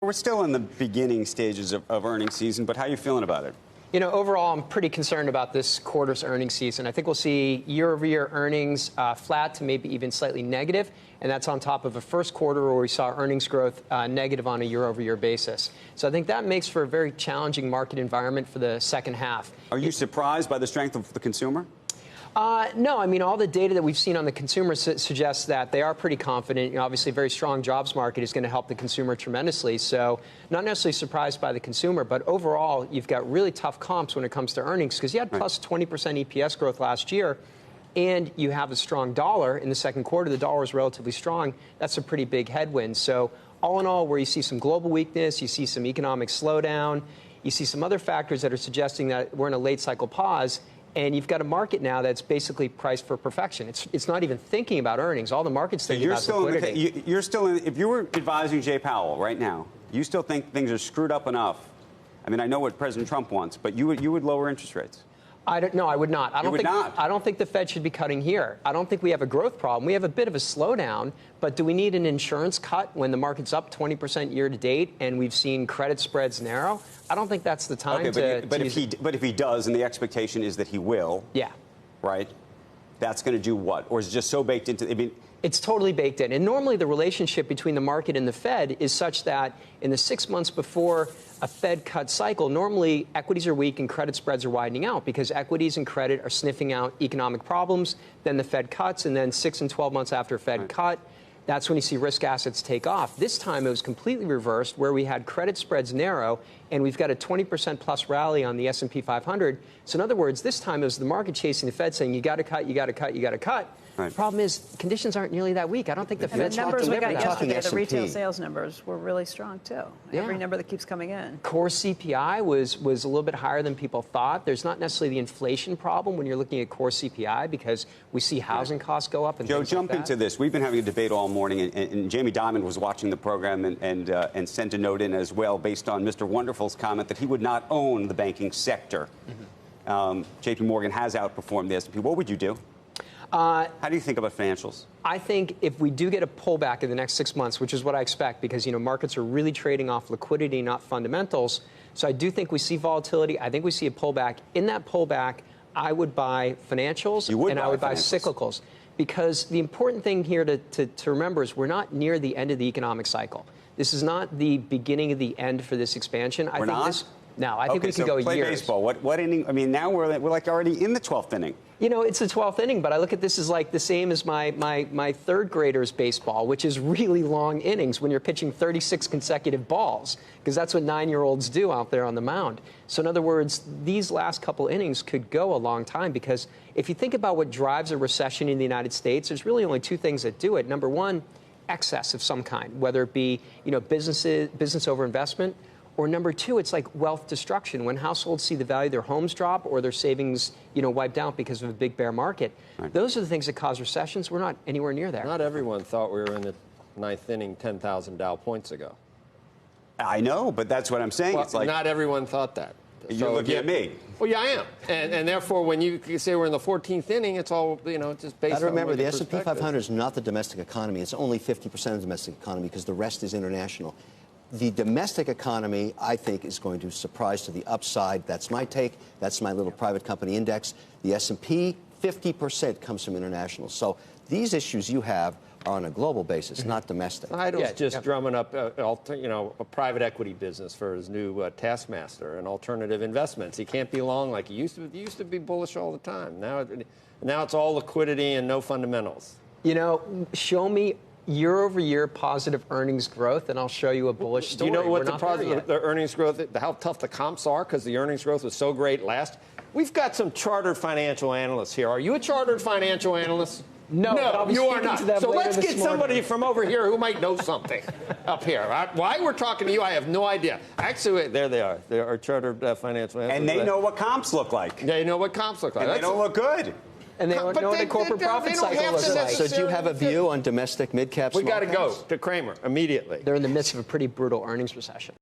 We're still in the beginning stages of earnings season, but how are you feeling about it? You know, overall, I'm pretty concerned about this quarter's earnings season. I think we'll see year-over-year earnings flat to maybe even slightly negative, and that's on top of a first quarter where we saw earnings growth negative on a year-over-year basis. So I think that makes for a very challenging market environment for the second half. Are you surprised by the strength of the consumer? No, I mean, all the data that we've seen on the consumer suggests that they are pretty confident. You know, obviously, a very strong jobs market is going to help the consumer tremendously. So not necessarily surprised by the consumer, but overall, you've got really tough comps when it comes to earnings because you had plus 20% EPS growth last year, and you have a strong dollar in the second quarter. The dollar is relatively strong. That's a pretty big headwind. So all in all, where you see some global weakness, you see some economic slowdown, you see some other factors that are suggesting that we're in a late cycle pause. And you've got a market now that's basically priced for perfection. It's not even thinking about earnings. All the market's thinking about liquidity. You're still in, if you were advising Jay Powell right now, you still think things are screwed up enough? I mean, I know what President Trump wants, but you would lower interest rates. No, I would not. I don't think the Fed should be cutting here. I don't think we have a growth problem. We have a bit of a slowdown, but do we need an insurance cut when the market's up 20% year to date and we've seen credit spreads narrow? I don't think that's the time but if he does, and the expectation is that he will, yeah, right? That's going to do what? Or is it just so baked into? I mean, it's totally baked in. And normally the relationship between the market and the Fed is such that in the 6 months before a Fed cut cycle, normally equities are weak and credit spreads are widening out because equities and credit are sniffing out economic problems. Then the Fed cuts, and then 6 and 12 months after a Fed cut, that's when you see risk assets take off. This time it was completely reversed, where we had credit spreads narrow, and we've got a 20% plus rally on the S&P 500. So in other words, this time it was the market chasing the Fed saying, you got to cut, you got to cut, you got to cut. Right. The problem is conditions aren't nearly that weak. I don't think the Fed's the numbers we got yesterday, the retail sales numbers were really strong too. Yeah. Every number that keeps coming in. Core CPI was a little bit higher than people thought. There's not necessarily the inflation problem when you're looking at core CPI because we see housing costs go up. And Joe, jump into this. We've been having a debate all morning, and Jamie Dimon was watching the program and sent a note in as well based on Mr. Wonderful's comment that he would not own the banking sector. Mm-hmm. J.P. Morgan has outperformed the S&P. What would you do? How do you think about financials? I think if we do get a pullback in the next 6 months, which is what I expect, because markets are really trading off liquidity, not fundamentals. So I do think we see volatility. I think we see a pullback. In that pullback, I would buy financials I would buy cyclicals. Because the important thing here to remember is we're not near the end of the economic cycle. This is not the beginning of the end for this expansion. We're not? No, I think we can go play years. Baseball. What inning? I mean, now we're like already in the 12th inning. It's the 12th inning, but I look at this as like the same as my third graders baseball, which is really long innings when you're pitching 36 consecutive balls, because that's what 9-year-olds do out there on the mound. So in other words, these last couple innings could go a long time, because if you think about what drives a recession in the United States, there's really only two things that do it. Number one, excess of some kind, whether it be business overinvestment, or number two, it's like wealth destruction. When households see the value of their homes drop or their savings, wiped out because of a big bear market, right. Those are the things that cause recessions. We're not anywhere near there. Not everyone thought we were in the 9th inning 10,000 Dow points ago. I know, but that's what I'm saying. Well, it's like not everyone thought that. You're looking at me. Well, yeah, I am. And therefore, when you say we're in the 14th inning, it's all, just based on remember, the S&P 500 is not the domestic economy. It's only 50% of the domestic economy because the rest is international. The domestic economy, I think, is going to surprise to the upside. That's my take. That's my little private company index. The S&P, 50% comes from international. So these issues you have are on a global basis, not domestic. Idle's just drumming up, a private equity business for his new taskmaster and alternative investments. He can't be long like he used to. He used to be bullish all the time. Now it's all liquidity and no fundamentals. Show me year-over-year positive earnings growth, and I'll show you a bullish story. Do you know what the earnings growth, how tough the comps are because the earnings growth was so great last? We've got some chartered financial analysts here. Are you a chartered financial analyst? No, you are not. So let's get somebody from over here who might know something up here. Why we're talking to you, I have no idea. Actually, there they are. They are chartered financial analysts. And they know what comps look like. They know what comps look like. And they don't look good. And they don't know what the corporate profit cycle looks like. So do you have a view on domestic mid-caps? We got to go to Kramer immediately. They're in the midst of a pretty brutal earnings recession.